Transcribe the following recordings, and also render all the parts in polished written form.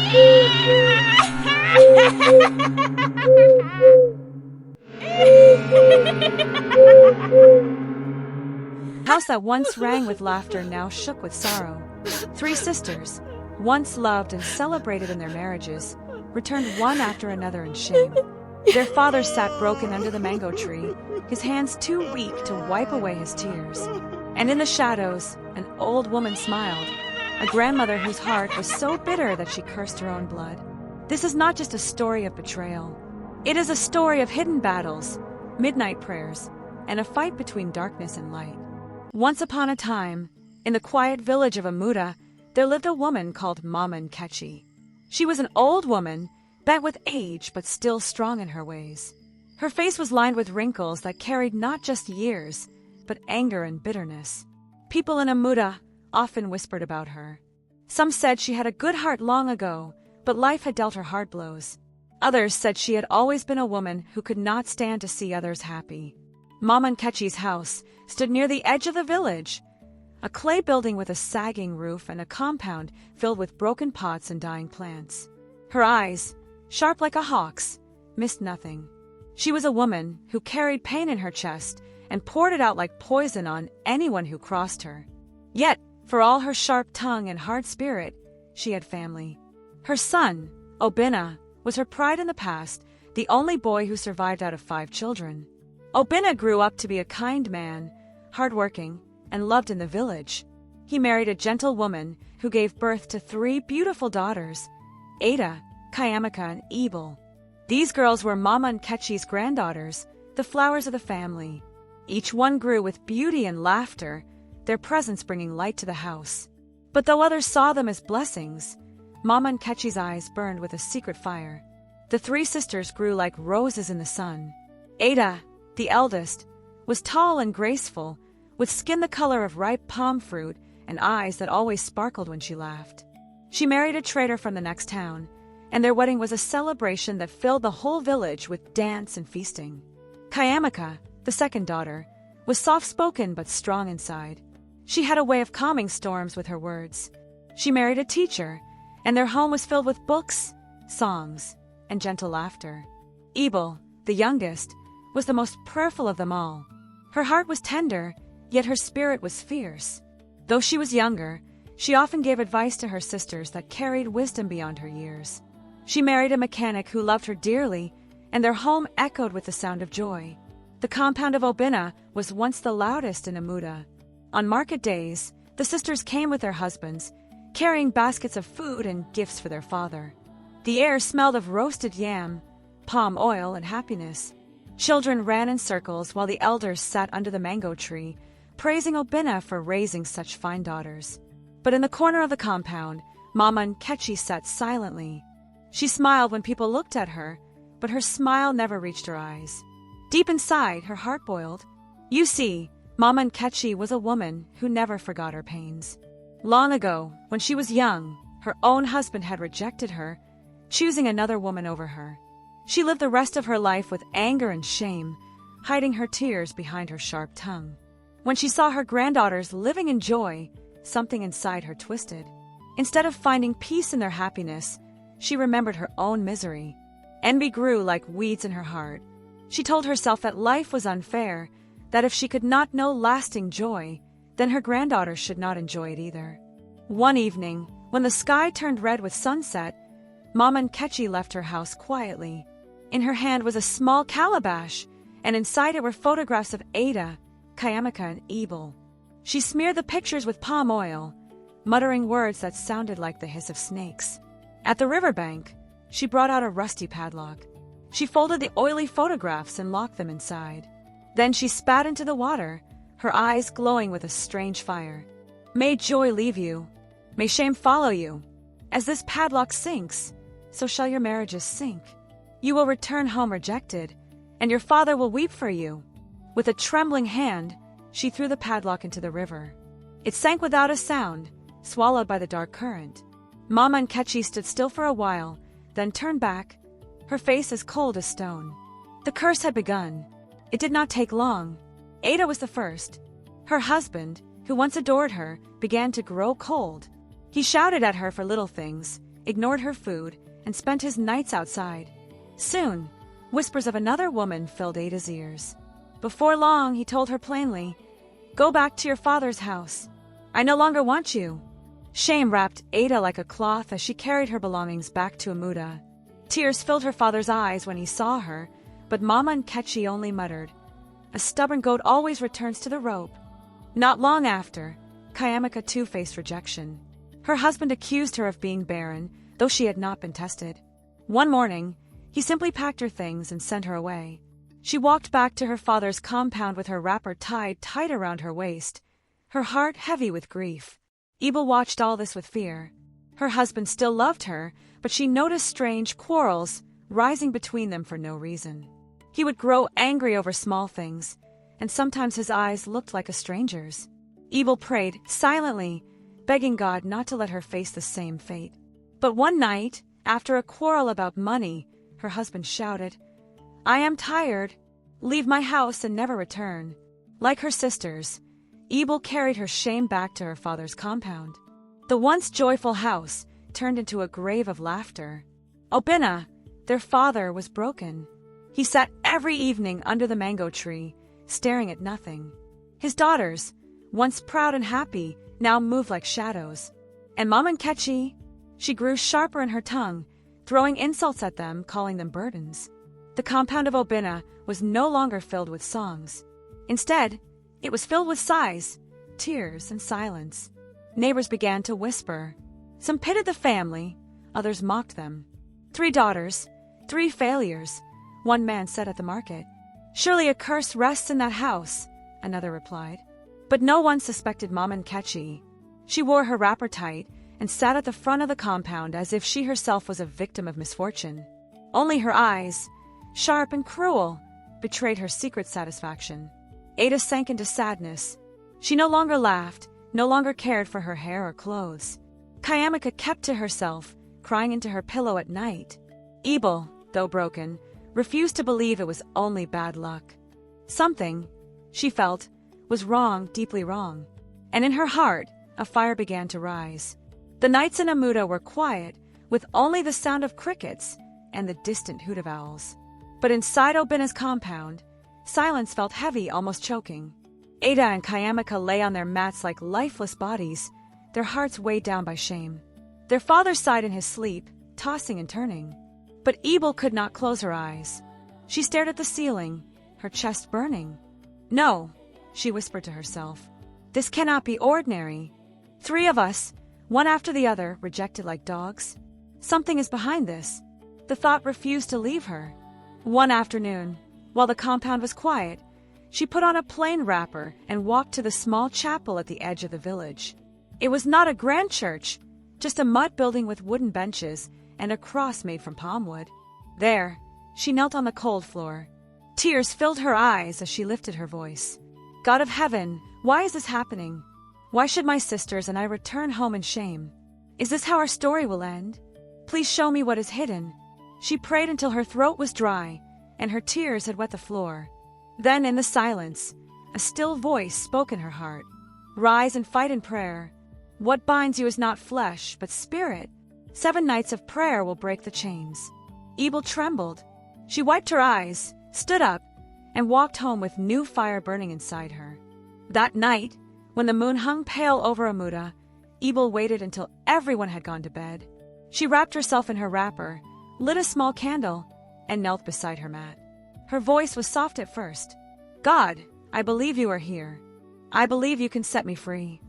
House that once rang with laughter now shook with sorrow. Three sisters, once loved and celebrated in their marriages, returned one after another in shame. Their father sat broken under the mango tree, his hands too weak to wipe away his tears. And in the shadows, an old woman smiled, a grandmother whose heart was so bitter that she cursed her own blood. This is not just a story of betrayal. It is a story of hidden battles, midnight prayers, and a fight between darkness and light. Once upon a time, in the quiet village of Amuda, there lived a woman called Mama Nkechi. She was an old woman, bent with age but still strong in her ways. Her face was lined with wrinkles that carried not just years, but anger and bitterness. People in Amuda often whispered about her. Some said she had a good heart long ago, but life had dealt her hard blows. Others said she had always been a woman who could not stand to see others happy. Mama Nkechi's house stood near the edge of the village, a clay building with a sagging roof and a compound filled with broken pots and dying plants. Her eyes, sharp like a hawk's, missed nothing. She was a woman who carried pain in her chest and poured it out like poison on anyone who crossed her. Yet, for all her sharp tongue and hard spirit, she had family. Her son, Obinna, was her pride in the past, the only boy who survived out of 5 children. Obinna grew up to be a kind man, hardworking, and loved in the village. He married a gentle woman who gave birth to 3 beautiful daughters, Ada, Kayamaka, and Ebel. These girls were Mama Nkechi's granddaughters, the flowers of the family. Each one grew with beauty and laughter, their presence bringing light to the house. But though others saw them as blessings, Mama Nkechi's eyes burned with a secret fire. The 3 sisters grew like roses in the sun. Ada, the eldest, was tall and graceful, with skin the color of ripe palm fruit and eyes that always sparkled when she laughed. She married a trader from the next town, and their wedding was a celebration that filled the whole village with dance and feasting. Kayamaka, the second daughter, was soft-spoken but strong inside. She had a way of calming storms with her words. She married a teacher, and their home was filled with books, songs, and gentle laughter. Ebel, the youngest, was the most prayerful of them all. Her heart was tender, yet her spirit was fierce. Though she was younger, she often gave advice to her sisters that carried wisdom beyond her years. She married a mechanic who loved her dearly, and their home echoed with the sound of joy. The compound of Obinna was once the loudest in Amuda. On market days, the sisters came with their husbands, carrying baskets of food and gifts for their father. The air smelled of roasted yam, palm oil, and happiness. Children ran in circles while the elders sat under the mango tree, praising Obinna for raising such fine daughters. But in the corner of the compound, Mama Nkechi sat silently. She smiled when people looked at her, but her smile never reached her eyes. Deep inside, her heart boiled. You see, Mama Nkechi was a woman who never forgot her pains. Long ago, when she was young, her own husband had rejected her, choosing another woman over her. She lived the rest of her life with anger and shame, hiding her tears behind her sharp tongue. When she saw her granddaughters living in joy, something inside her twisted. Instead of finding peace in their happiness, she remembered her own misery. Envy grew like weeds in her heart. She told herself that life was unfair, that if she could not know lasting joy, then her granddaughters should not enjoy it either. One evening, when the sky turned red with sunset, Mama Nkechi left her house quietly. In her hand was a small calabash, and inside it were photographs of Ada, Kayamaka, and Ebel. She smeared the pictures with palm oil, muttering words that sounded like the hiss of snakes. At the riverbank, she brought out a rusty padlock. She folded the oily photographs and locked them inside. Then she spat into the water, her eyes glowing with a strange fire. May joy leave you. May shame follow you. As this padlock sinks, so shall your marriages sink. You will return home rejected, and your father will weep for you. With a trembling hand, she threw the padlock into the river. It sank without a sound, swallowed by the dark current. Mama Nkechi stood still for a while, then turned back, her face as cold as stone. The curse had begun. It did not take long. Ada was the first. Her husband, who once adored her, began to grow cold. He shouted at her for little things, ignored her food, and spent his nights outside. Soon, whispers of another woman filled Ada's ears. Before long, he told her plainly, "Go back to your father's house. I no longer want you." Shame wrapped Ada like a cloth as she carried her belongings back to Amuda. Tears filled her father's eyes when he saw her, but Mama Nkechi only muttered, "A stubborn goat always returns to the rope." Not long after, Kayamika too faced rejection. Her husband accused her of being barren, though she had not been tested. One morning, he simply packed her things and sent her away. She walked back to her father's compound with her wrapper tied tight around her waist, her heart heavy with grief. Ebel watched all this with fear. Her husband still loved her, but she noticed strange quarrels rising between them for no reason. He would grow angry over small things, and sometimes his eyes looked like a stranger's. Ebel prayed silently, begging God not to let her face the same fate. But one night, after a quarrel about money, her husband shouted, "I am tired. Leave my house and never return." Like her sisters, Ebel carried her shame back to her father's compound. The once joyful house turned into a grave of laughter. Obinna, their father, was broken. He sat every evening under the mango tree, staring at nothing. His daughters, once proud and happy, now moved like shadows. And Mama Nkechi, she grew sharper in her tongue, throwing insults at them, calling them burdens. The compound of Obinna was no longer filled with songs. Instead, it was filled with sighs, tears, and silence. Neighbors began to whisper. Some pitied the family, others mocked them. 3 daughters, 3 failures, one man said at the market. "Surely a curse rests in that house," another replied. But no one suspected Mama Nkechi. She wore her wrapper tight and sat at the front of the compound as if she herself was a victim of misfortune. Only her eyes, sharp and cruel, betrayed her secret satisfaction. Ada sank into sadness. She no longer laughed, no longer cared for her hair or clothes. Kayamika kept to herself, crying into her pillow at night. Ebel, though broken, refused to believe it was only bad luck. Something, she felt, was wrong, deeply wrong. And in her heart, a fire began to rise. The nights in Amuda were quiet, with only the sound of crickets and the distant hoot of owls. But inside Obinna's compound, silence felt heavy, almost choking. Ada and Kayamika lay on their mats like lifeless bodies, their hearts weighed down by shame. Their father sighed in his sleep, tossing and turning. But Ebel could not close her eyes. She stared at the ceiling, her chest burning. "No," she whispered to herself. "This cannot be ordinary. 3 of us, one after the other, rejected like dogs. Something is behind this." The thought refused to leave her. One afternoon, while the compound was quiet, she put on a plain wrapper and walked to the small chapel at the edge of the village. It was not a grand church, just a mud building with wooden benches and a cross made from palm wood. There, she knelt on the cold floor. Tears filled her eyes as she lifted her voice. "God of heaven, why is this happening? Why should my sisters and I return home in shame? Is this how our story will end? Please show me what is hidden." She prayed until her throat was dry and her tears had wet the floor. Then, in the silence, a still voice spoke in her heart. "Rise and fight in prayer. What binds you is not flesh, but spirit. 7 nights of prayer will break the chains." Ebel trembled. She wiped her eyes, stood up, and walked home with new fire burning inside her. That night, when the moon hung pale over Amuda, Ebel waited until everyone had gone to bed. She wrapped herself in her wrapper, lit a small candle, and knelt beside her mat. Her voice was soft at first. "God, I believe you are here. I believe you can set me free."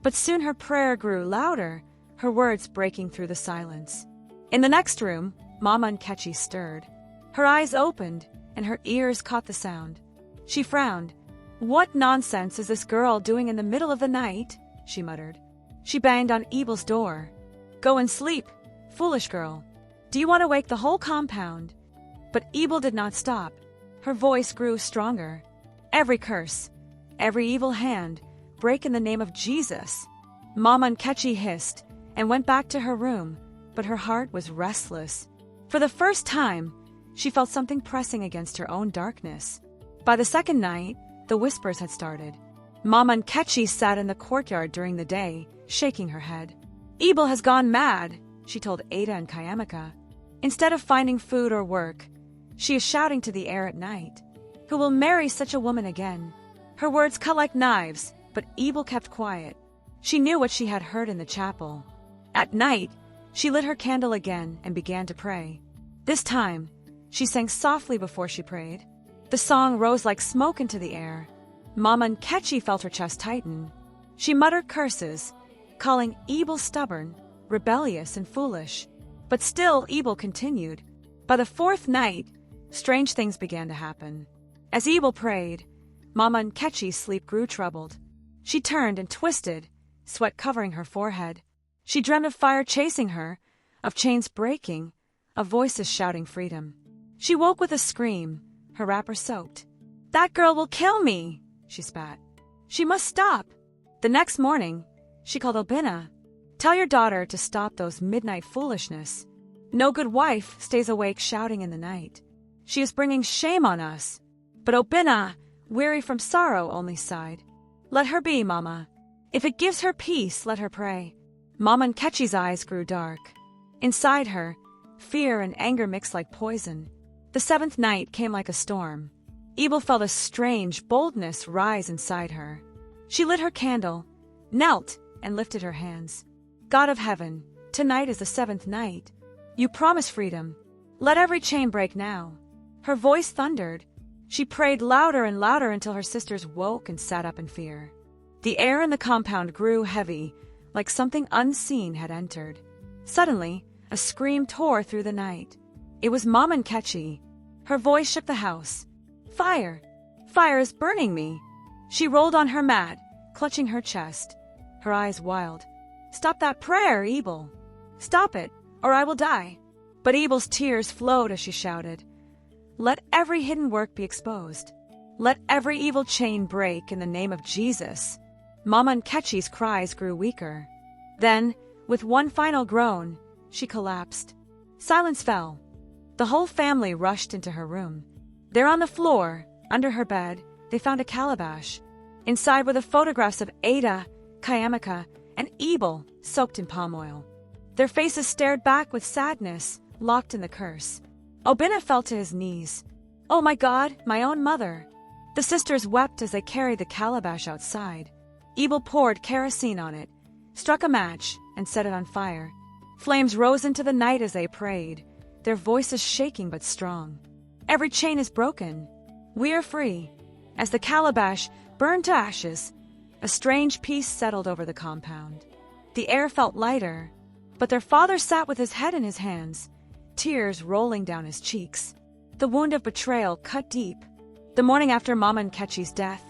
But soon her prayer grew louder, her words breaking through the silence. In the next room, Mama Nkechi stirred. Her eyes opened, and her ears caught the sound. She frowned. "What nonsense is this girl doing in the middle of the night?" she muttered. She banged on Ebel's door. "Go and sleep, foolish girl. Do you want to wake the whole compound?" But Ebel did not stop. Her voice grew stronger. "Every curse, every evil hand, break in the name of Jesus." Mama Nkechi hissed and went back to her room, but her heart was restless. For the first time, she felt something pressing against her own darkness. By the second night, the whispers had started. Mama Nkechi sat in the courtyard during the day, shaking her head. "Ebel has gone mad," she told Ada and Kayamaka. Instead of finding food or work, she is shouting to the air at night. Who will marry such a woman again? Her words cut like knives, but Evil kept quiet. She knew what she had heard in the chapel. At night, she lit her candle again and began to pray. This time, she sang softly before she prayed. The song rose like smoke into the air. Mama Nkechi felt her chest tighten. She muttered curses, calling Evil stubborn, rebellious, and foolish. But still, Evil continued. By the fourth night, strange things began to happen. As Evil prayed, Mama Nkechi's sleep grew troubled. She turned and twisted, sweat covering her forehead. She dreamed of fire chasing her, of chains breaking, of voices shouting freedom. She woke with a scream, her wrapper soaked. "That girl will kill me," she spat. "She must stop." The next morning, she called Obinna. "Tell your daughter to stop those midnight foolishness. No good wife stays awake shouting in the night. She is bringing shame on us." But Obinna, weary from sorrow, only sighed. "Let her be, Mama. If it gives her peace, let her pray." Mama Nkechi's eyes grew dark. Inside her, fear and anger mixed like poison. The seventh night came like a storm. Evil felt a strange boldness rise inside her. She lit her candle, knelt, and lifted her hands. "God of heaven, tonight is the seventh night. You promise freedom. Let every chain break now." Her voice thundered. She prayed louder and louder until her sisters woke and sat up in fear. The air in the compound grew heavy, like something unseen had entered. Suddenly, a scream tore through the night. It was Mama Nkechi. Her voice shook the house. "Fire! Fire is burning me!" She rolled on her mat, clutching her chest, her eyes wild. "Stop that prayer, Evil! Stop it, or I will die!" But Evil's tears flowed as she shouted, "Let every hidden work be exposed. Let every evil chain break in the name of Jesus." Mama Nkechi's cries grew weaker. Then, with one final groan, she collapsed. Silence fell. The whole family rushed into her room. There on the floor, under her bed, they found a calabash. Inside were the photographs of Ada, Kayamaka, and Evil, soaked in palm oil. Their faces stared back with sadness, locked in the curse. Obinna fell to his knees. "Oh my God, my own mother!" The sisters wept as they carried the calabash outside. Evil poured kerosene on it, struck a match, and set it on fire. Flames rose into the night as they prayed, their voices shaking but strong. "Every chain is broken. We are free." As the calabash burned to ashes, a strange peace settled over the compound. The air felt lighter, but their father sat with his head in his hands, tears rolling down his cheeks. The wound of betrayal cut deep. The morning after Mama Nkechi's death,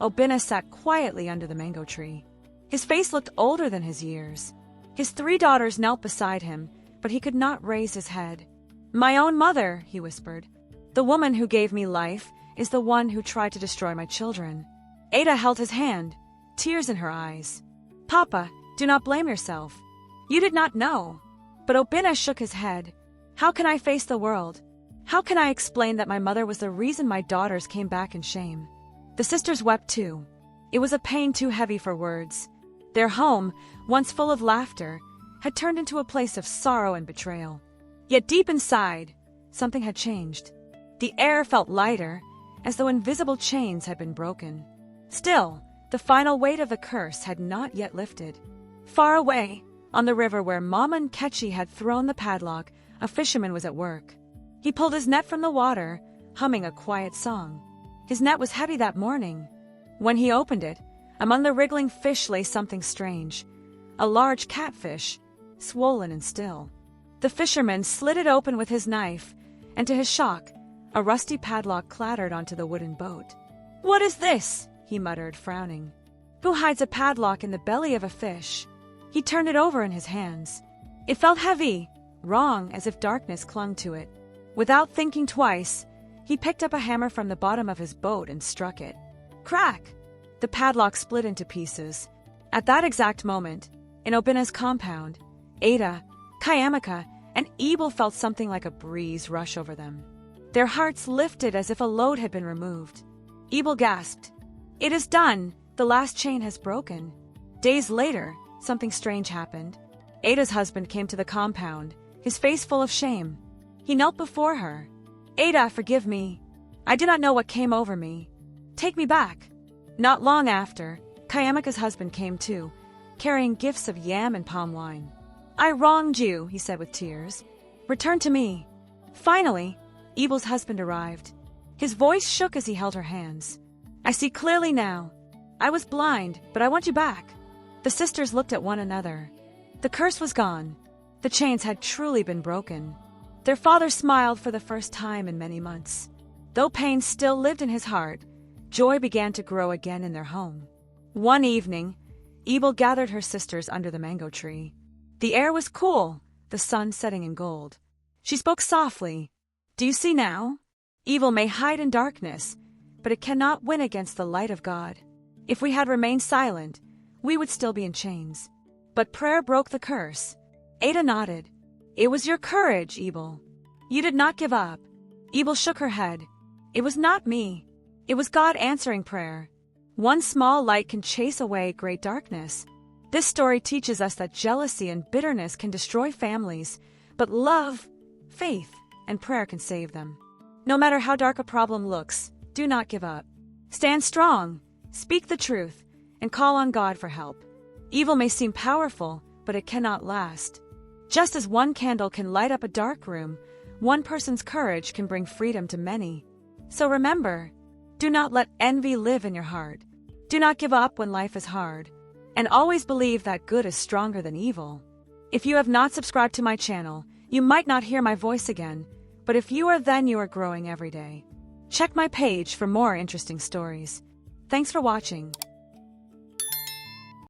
Obinna sat quietly under the mango tree. His face looked older than his years. His 3 daughters knelt beside him, but he could not raise his head. "My own mother," he whispered. "The woman who gave me life is the one who tried to destroy my children." Ada held his hand, tears in her eyes. "Papa, do not blame yourself. You did not know." But Obinna shook his head. "How can I face the world? How can I explain that my mother was the reason my daughters came back in shame?" The sisters wept too. It was a pain too heavy for words. Their home, once full of laughter, had turned into a place of sorrow and betrayal. Yet deep inside, something had changed. The air felt lighter, as though invisible chains had been broken. Still, the final weight of the curse had not yet lifted. Far away, on the river where Mama Nkechi had thrown the padlock, a fisherman was at work. He pulled his net from the water, humming a quiet song. His net was heavy that morning. When he opened it, among the wriggling fish lay something strange, a large catfish, swollen and still. The fisherman slid it open with his knife, and to his shock, a rusty padlock clattered onto the wooden boat. "What is this?" he muttered, frowning. "Who hides a padlock in the belly of a fish?" He turned it over in his hands. It felt heavy, wrong, as if darkness clung to it. Without thinking twice, he picked up a hammer from the bottom of his boat and struck it. Crack! The padlock split into pieces. At that exact moment, in Obinna's compound, Ada, Kayamaka, and Evil felt something like a breeze rush over them. Their hearts lifted as if a load had been removed. Evil gasped. "It is done! The last chain has broken." Days later, something strange happened. Ada's husband came to the compound, his face full of shame. He knelt before her. Ada, forgive me. I did not know what came over me. Take me back. Not long after, Kayamika's husband came too, carrying gifts of yam and palm wine. I wronged you, he said with tears. Return to me. Finally, Evil's husband arrived. His voice shook as he held her hands. I see clearly now. I was blind, but I want you back. The sisters looked at one another. The curse was gone. The chains had truly been broken. Their father smiled for the first time in many months. Though pain still lived in his heart, joy began to grow again in their home. One evening, Evil gathered her sisters under the mango tree. The air was cool, the sun setting in gold. She spoke softly. Do you see now? Evil may hide in darkness, but it cannot win against the light of God. If we had remained silent, we would still be in chains. But prayer broke the curse. Ada nodded. It was your courage, Evil. You did not give up. Evil shook her head. It was not me. It was God answering prayer. One small light can chase away great darkness. This story teaches us that jealousy and bitterness can destroy families, but love, faith, and prayer can save them. No matter how dark a problem looks, do not give up. Stand strong, speak the truth, and call on God for help. Evil may seem powerful, but it cannot last. Just as one candle can light up a dark room, one person's courage can bring freedom to many. So remember, do not let envy live in your heart. Do not give up when life is hard. And always believe that good is stronger than evil. If you have not subscribed to my channel, you might not hear my voice again, but if you are, then you are growing every day. Check my page for more interesting stories. Thanks for watching.